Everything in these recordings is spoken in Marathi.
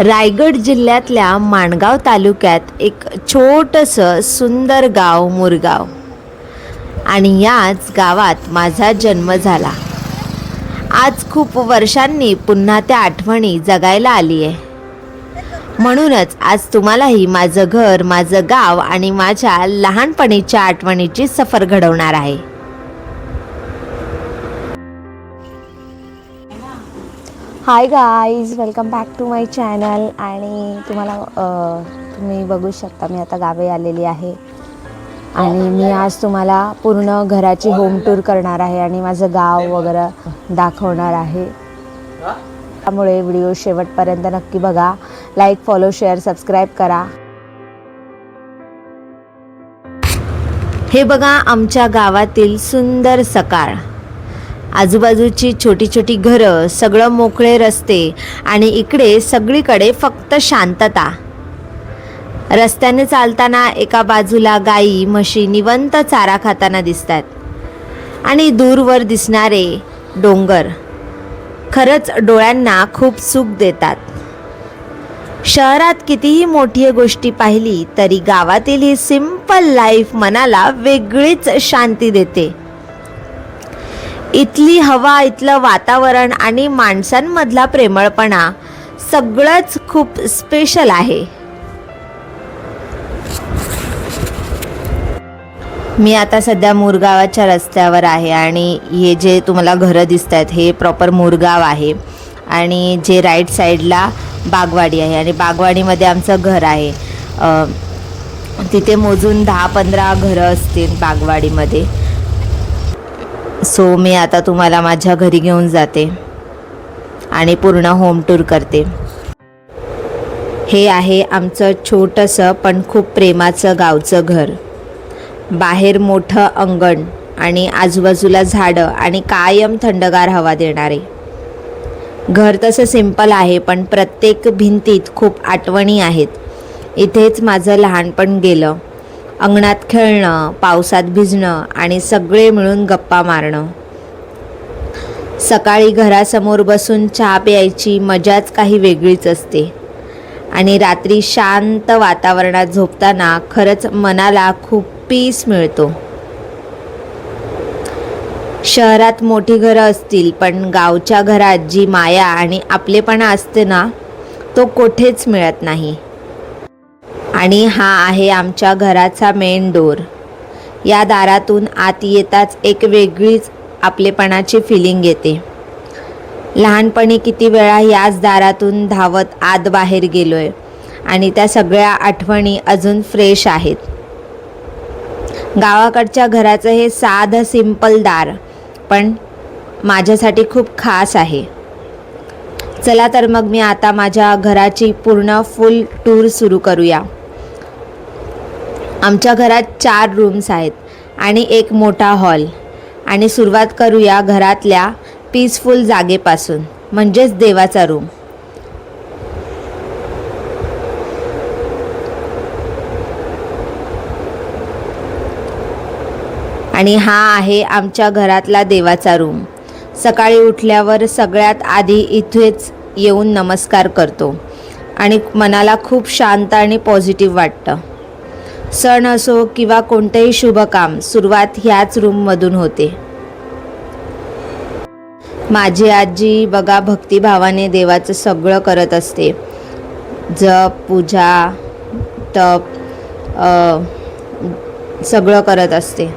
रायगड जिल्ह्यातल्या माणगाव तालुक्यात एक छोटंसं सुंदर गाव मुरगाव आणि याच गावात माझा जन्म झाला। आज खूप वर्षांनी पुन्हा त्या आठवणी जगायला आली आहे। म्हणूनच आज तुम्हालाही माझं घर, माझं गाव आणि माझ्या लहानपणीच्या आठवणीची सफर घडवणार आहे। Hi guys, welcome back to my channel. आणि तुम्ही बघू शकता मी आता गावी आलेली आहे आणि मी आज तुम्हाला पूर्ण घराची होम टूर करणार आहे आणि माझं गाव वगैरे दाखवणार आहे। त्यामुळे व्हिडिओ शेवटपर्यंत नक्की बघा। लाईक, फॉलो, शेअर, सबस्क्राईब करा। हे बघा आमच्या गावातील सुंदर सकाळ। आजूबाजूची छोटी छोटी घरं, सगळं मोकळे रस्ते आणि इकडे सगळीकडे फक्त शांतता। रस्त्याने चालताना एका बाजूला गाई म्हशी निवंत चारा खाताना दिसतात आणि दूरवर दिसणारे डोंगर खरंच डोळ्यांना खूप सुख देतात। शहरात कितीही मोठी गोष्टी पाहिली तरी गावातील ही सिंपल लाईफ मनाला वेगळीच शांती देते। इथली हवा, इथलं वातावरण आणि माणसांमधला प्रेमळपणा सगळंच खूप स्पेशल आहे। मी आता सध्या मुरगावाच्या रस्त्यावर आहे आणि हे जे तुम्हाला घरं दिसत आहेत हे प्रॉपर मुरगाव आहे आणि जे राईट साईडला बागवाडी आहे आणि बागवाडीमध्ये आमचं घर आहे। तिथे मोजून 10-15 घरं असतील बागवाडीमध्ये। सो मी आता तुम्हाला माझ्या घरी घेऊन जाते आणि पूर्ण होम टूर करते। हे आहे आमचं छोटंसं पण खूप प्रेमाचं गावचं घर। बाहेर मोठं अंगण आणि आजूबाजूला झाडं आणि कायम थंडगार हवा देणारे घर। तसं सिंपल आहे पण प्रत्येक भिंतीत खूप आठवणी आहेत। इथेच माझं लहानपण गेलं। अंगणात खेळणं, पावसात भिजणं आणि सगळे मिळून गप्पा मारणं। सकाळी घरासमोर बसून चहा प्यायची मजाच काही वेगळीच असते आणि रात्री शांत वातावरणात झोपताना खरंच मनाला खूप पीस मिळतो। शहरात मोठी घरं असतील पण गावच्या घरात जी माया आणि आपलेपणा असते ना, तो कुठेच मिळत नाही। आणि हा आहे आमच्या घराचा मेन डोर। या दारातून आत येताच एक वेगळीच आपलेपणाची फिलिंग येते। लहानपणी किती वेळा याच दारातून धावत आत बाहेर गेलोय आणि त्या सगळ्या आठवणी अजून फ्रेश आहेत। गावाकडच्या घराचं हे साधं सिंपल दार पण माझ्यासाठी खूप खास आहे। चला तर मग मी आता माझ्या घराची पूर्ण फुल टूर सुरू करूया। आमच्या घरात 4 रूम्स आहेत आणि एक मोठा हॉल। आणि सुरुवात करूया घरातल्या पीसफुल जागेपासून, म्हणजेच देवाचा रूम। आणि हा आहे आमच्या घरातला देवाचा रूम। सकाळी उठल्यावर सगळ्यात आधी इथेच येऊन नमस्कार करतो आणि मनाला खूप शांत आणि पॉझिटिव्ह वाटतं। सण असो किंवा कोणतेही शुभ काम सुरुवात ह्याच रूममधून होते। माझी आजी बघा भक्तिभावाने देवाचं सगळं करत असते। जप, पूजा, तप सगळं करत असते।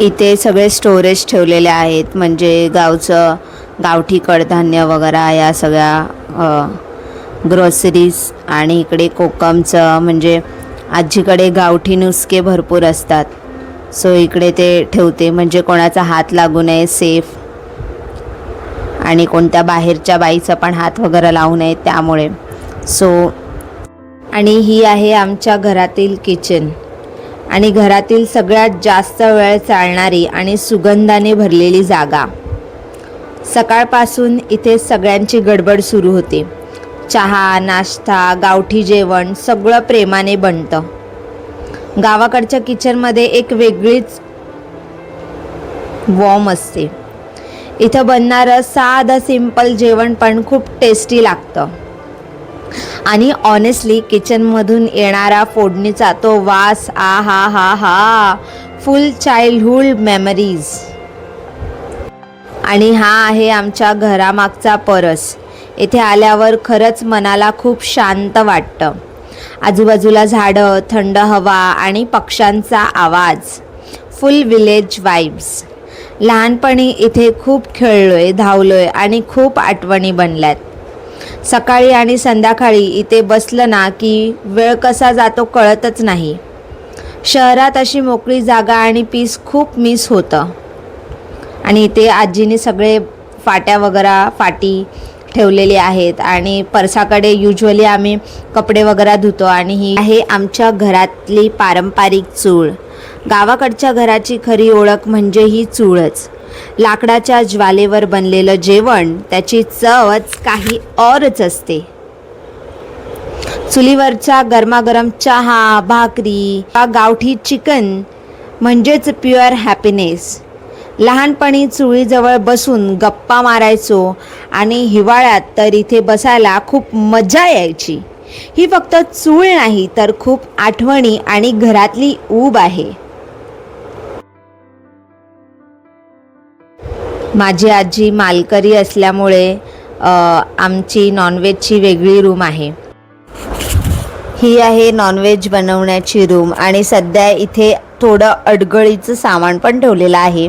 इथे सगळे स्टोरेज ठेवलेले आहेत, म्हणजे गावठी कडधान्य वगैरे या सगळ्या ग्रोसरीज। आणि इकडे कोकमचं, म्हणजे आजीकडे गावठी नुस्खे भरपूर असतात, सो इकडे ते ठेवते म्हणजे कोणाचा हात लागू नये, सेफ। आणि कोणत्या बाहेरच्या बाईचा पण हात वगैरे लावू नये त्यामुळे। आणि ही आहे आमच्या घरातील किचन आणि घरातील सगळ्यात जास्त वेळ चालणारी आणि सुगंधाने भरलेली जागा। सकाळपासून इथे सगळ्यांची गडबड सुरू होते। चहा, नाश्ता, गावठी जेवण सगळं प्रेमाने बनतं। गावाकडच्या किचनमध्ये एक वेगळीच वॉर्म असते। इथं बनणारं साधं सिंपल जेवण पण खूप टेस्टी लागतं। आणि ऑनेस्टली किचनमधून येणारा फोडणीचा तो वास, आ हा हा हा, फुल चाइल्डहुड मेमरीज. आणि हा आहे आमच्या घरामागचा परस. इथे आल्यावर खरंच मनाला खूप शांत वाटतं. आजूबाजूला झाडं, थंड हवा आणि पक्ष्यांचा आवाज, फुल विलेज वाइब्स. लहानपणी इथे खूप खेळलोय, धावलोय आणि खूप आठवणी बनल्यात. सकाळी आणि संध्याकाळी इथे बसलं ना की वेळ कसा जातो कळतच नाही. शहरात अशी मोकळी जागा आणि पीस खूप मिस होतं. आणि इथे आजीने सगळे फाटी ठेवलेली आहेत आणि परसाकडे युजली आम्ही कपडे वगैरे धुतो. आणि ही आहे आमच्या घरातली पारंपरिक चूळ. गावाकडच्या घराची खरी ओळख म्हणजे ही चूळच. लाकडाच्या ज्वालेवर बनलेलं जेवण, त्याची चवच काही औरच असते. चुलीवरचा गरमागरम चहा, भाकरी, गावठी चिकन म्हणजेच प्युअर हॅपीनेस. लहानपणी चुलीजवळ बसून गप्पा मारायचो आणि हिवाळ्यात तर इथे बसायला खूप मजा यायची. ही फक्त चूळ नाही तर खूप आठवणी आणि घरातली ऊब आहे. माझी आजी मालकरी असल्यामुळे आमची नॉनव्हेजची वेगळी रूम आहे. ही आहे नॉनव्हेज बनवण्याची रूम आणि सध्या इथे थोडं अडगळीचं सामान पण ठेवलेलं आहे.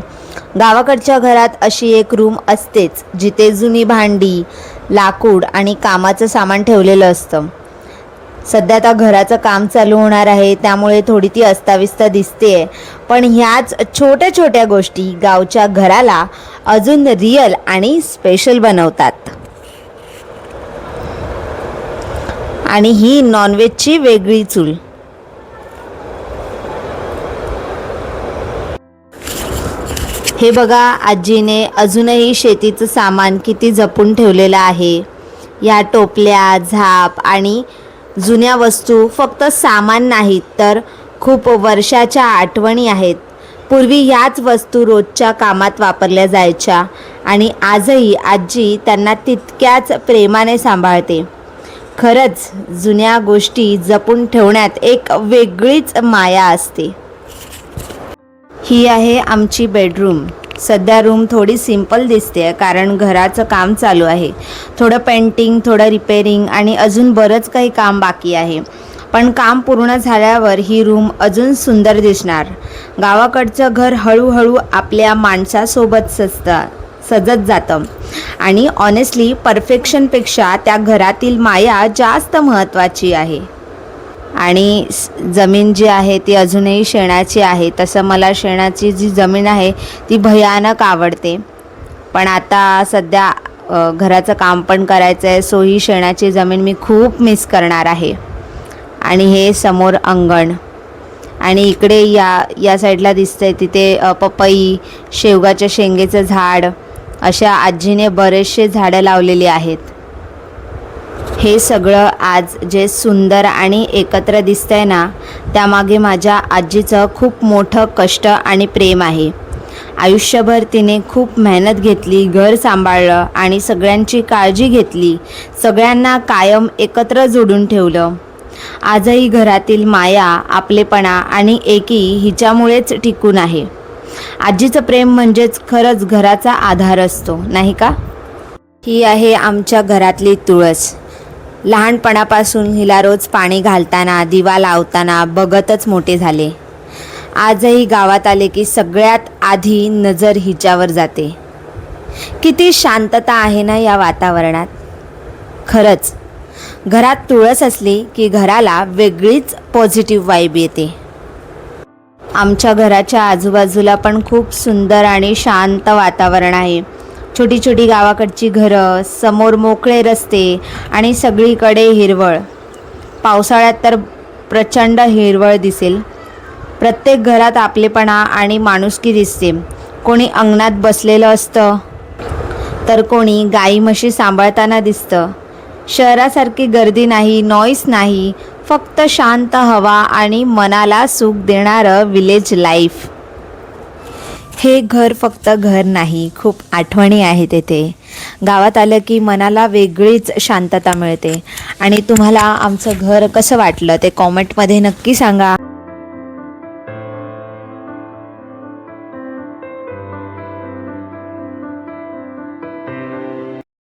गावाकडच्या घरात अशी एक रूम असतेच जिथे जुनी भांडी, लाकूड आणि कामाचं सामान ठेवलेलं असतं. सध्या आता घराचं काम चालू होणार आहे त्यामुळे थोडी ती अस्ताव्यस्त दिसते, पण ह्याच छोट्या छोट्या गोष्टी गावच्या घराला अजून रिअल आणि स्पेशल बनवतात. आणि ही नॉनव्हेजची वेगळी चूल. हे बघा, आजीने अजूनही शेतीचं सामान किती जपून ठेवलेलं आहे. या टोपल्या, झाप आणि जुन्या वस्तू फक्त सामान नाहीत तर खूप वर्षाच्या आठवणी आहेत. पूर्वी ह्याच वस्तू रोजच्या कामात वापरल्या जायच्या आणि आजही आजी त्यांना तितक्याच प्रेमाने सांभाळते. खरंच जुन्या गोष्टी जपून ठेवण्यात एक वेगळीच माया असते. ही आहे आमची बेडरूम. सध्या रूम थोडी सिंपल दिसते कारण घराचं काम चालू आहे. थोडं पेंटिंग, थोडं रिपेरिंग आणि अजून बरंच काही काम बाकी आहे. पण काम पूर्ण झाल्यावर ही रूम अजून सुंदर दिसणार. गावाकडचं घर हळूहळू आपल्या माणसासोबत सजत जातं आणि ऑनेस्टली परफेक्शनपेक्षा त्या घरातील माया जास्त महत्त्वाची आहे. आणि जमीन जी आहे ती अजूनही शेणाची आहे. तसं मला शेणाची जी जमीन आहे ती भयानक आवडते, पण आता सध्या घराचं काम पण करायचं आहे, सो ही शेणाची जमीन मी खूप मिस करणार आहे. आणि हे समोर अंगण आणि इकडे या साईडला दिसतंय तिथे पपई, शेवगाच्या शेंगेचं झाड, अशा आजीने बरेचसे झाडं लावलेली आहेत. हे सगळं आज जे सुंदर आणि एकत्र दिसतंय ना, त्यामागे माझ्या आजीचं खूप मोठं कष्ट आणि प्रेम आहे. आयुष्यभर तिने खूप मेहनत घेतली, घर सांभाळलं आणि सगळ्यांची काळजी घेतली. सगळ्यांना कायम एकत्र जोडून ठेवलं. आजही घरातील माया, आपलेपणा आणि एकी हिच्यामुळेच टिकून आहे. आजीचं प्रेम म्हणजेच खरंच घराचा आधार असतो, नाही का? ही आहे आमच्या घरातली तुळस. लहानपणापासून हिला रोज पाणी घालताना, दिवा लावताना बघतच मोठे झाले. आजही गावात आले की सगळ्यात आधी नजर हिच्यावर जाते. किती शांतता आहे ना या वातावरणात. खरंच घरात तुळस असली की घराला वेगळीच पॉझिटिव्ह वाईब येते. आमच्या घराच्या आजूबाजूला पण खूप सुंदर आणि शांत वातावरण आहे. छोटी छोटी गावाकडची घरं, समोर मोकळे रस्ते आणि सगळीकडे हिरवळ. पावसाळ्यात तर प्रचंड हिरवळ दिसेल. प्रत्येक घरात आपलेपणा आणि माणुसकी दिसते. कोणी अंगणात बसलेलं असतं तर कोणी गाई म्हशी सांभाळताना दिसतं. शहरासारखी गर्दी नाही, नॉईस नाही, फक्त शांत हवा आणि मनाला सुख देणारं विलेज लाईफ. हे घर फक्त घर नाही, खूप आठवणी आहेत येथे. गावात आलं की मनाला वेगळीच शांतता मिळते. आणि तुम्हाला आमचं घर कसं वाटलं ते कॉमेंटमध्ये नक्की सांगा.